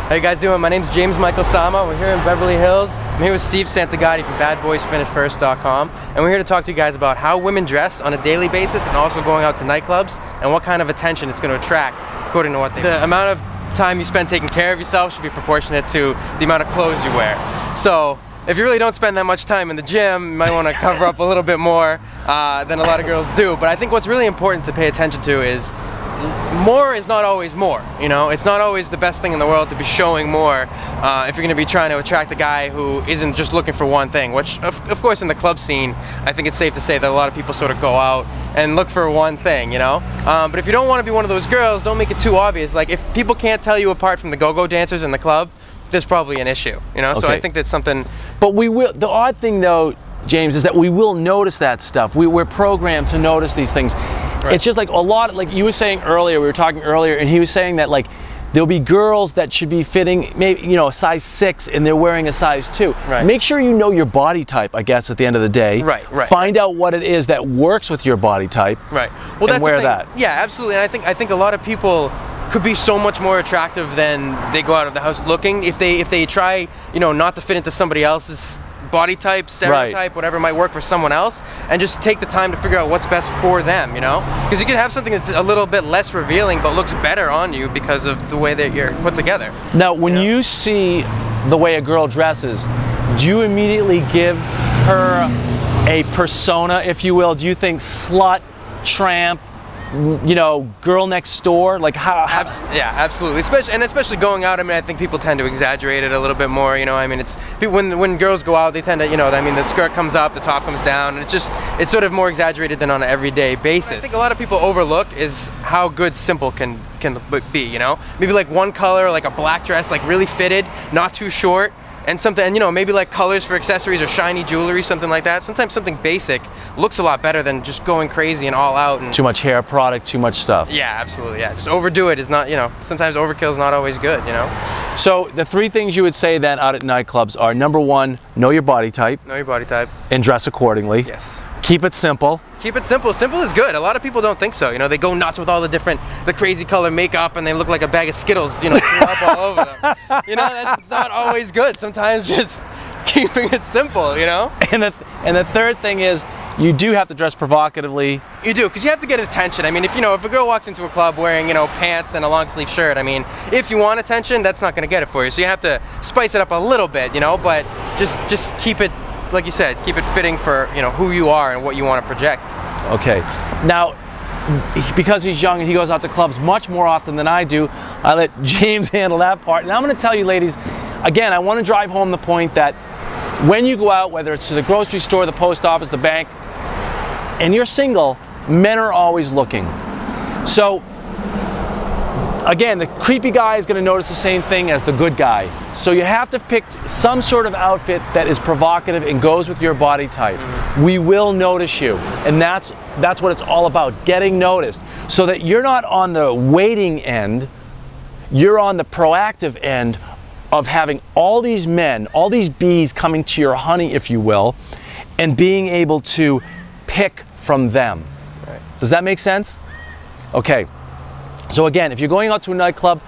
How you guys doing? My name's James Michael Sama. We're here in Beverly Hills. I'm here with Steve Santagati from BadBoysFinishFirst.com, and we're here to talk to you guys about how women dress on a daily basis and also going out to nightclubs and what kind of attention it's going to attract according to what they want. The amount of time you spend taking care of yourself should be proportionate to the amount of clothes you wear. So if you really don't spend that much time in the gym, you might want to cover up a little bit more than a lot of girls do. But I think what's really important to pay attention to is more is not always more, you know? It's not always the best thing in the world to be showing more if you're going to be trying to attract a guy who isn't just looking for one thing, which of course in the club scene, I think it's safe to say that a lot of people sort of go out and look for one thing, you know? But if you don't want to be one of those girls, don't make it too obvious. Like, if people can't tell you apart from the go-go dancers in the club, there's probably an issue, you know? Okay. So I think that's something... But we will, the odd thing though, James, is that we will notice that stuff. We're programmed to notice these things. Right. It's just like a lot, like you were saying earlier, we were talking earlier, and he was saying that like there'll be girls that should be fitting maybe, you know, a size 6 and they're wearing a size 2. Right. Make sure you know your body type, I guess, at the end of the day. Right, right. Find out what it is that works with your body type. Right. Well, and wear that. Yeah, absolutely. And I think a lot of people could be so much more attractive than they go out of the house looking if they try, you know, not to fit into somebody else's body type, stereotype, right, whatever might work for someone else, and just take the time to figure out what's best for them, you know? Because you can have something that's a little bit less revealing but looks better on you because of the way that you're put together. Now, when you see the way a girl dresses, do you immediately give her a persona, if you will? Do you think slut, tramp, you know, girl next door? Like how yeah, absolutely. Especially going out, I mean, I think people tend to exaggerate it a little bit more, you know? I mean, it's when girls go out, they tend to, you know, I mean, the skirt comes up, the top comes down, and it's sort of more exaggerated than on an everyday basis. What I think a lot of people overlook is how good simple can be, you know? Maybe like one color, like a black dress, like really fitted, not too short, and something, and you know, maybe like colors for accessories or shiny jewelry, something like that. Sometimes something basic looks a lot better than just going crazy and all out. And too much hair product, too much stuff. Yeah, absolutely, yeah. Just overdo it is not, you know, sometimes overkill is not always good, you know? So the 3 things you would say then out at nightclubs are, number 1, know your body type. Know your body type. And dress accordingly. Yes. Keep it simple. Keep it simple. Simple is good. A lot of people don't think so. You know, they go nuts with all the crazy color makeup, and they look like a bag of Skittles, you know, threw up all over them. You know, that's not always good. Sometimes just keeping it simple, you know? And the third thing is, you do have to dress provocatively. You do, because you have to get attention. I mean, if a girl walks into a club wearing, you know, pants and a long sleeve shirt, I mean, if you want attention, that's not going to get it for you. So you have to spice it up a little bit, you know, but just keep it, like you said, keep it fitting for, you know, who you are and what you want to project. Okay. Now, because he's young and he goes out to clubs much more often than I do, I let James handle that part. And I'm going to tell you, ladies, again, I want to drive home the point that when you go out, whether it's to the grocery store, the post office, the bank, and you're single, men are always looking. So, again, the creepy guy is going to notice the same thing as the good guy. So you have to pick some sort of outfit that is provocative and goes with your body type. We will notice you, and that's what it's all about, getting noticed. So that you're not on the waiting end, you're on the proactive end of having all these men, all these bees coming to your honey, if you will, and being able to pick from them. Right. Does that make sense? Okay. So again, if you're going out to a nightclub,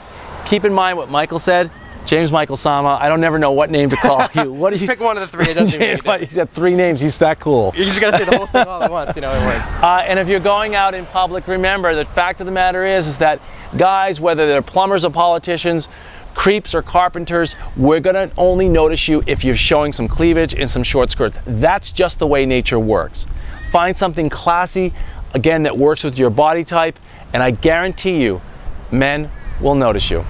keep in mind what Michael said. James Michael Sama. I don't never know what name to call you. What do you pick one of the 3? It doesn't even He's got 3 names. He's that cool. You just gotta say the whole thing all at once. You know, it works. And if you're going out in public, remember the fact of the matter is that guys, whether they're plumbers or politicians, creeps or carpenters, we're gonna only notice you if you're showing some cleavage and some short skirts. That's just the way nature works. Find something classy, again, that works with your body type, and I guarantee you, men will notice you.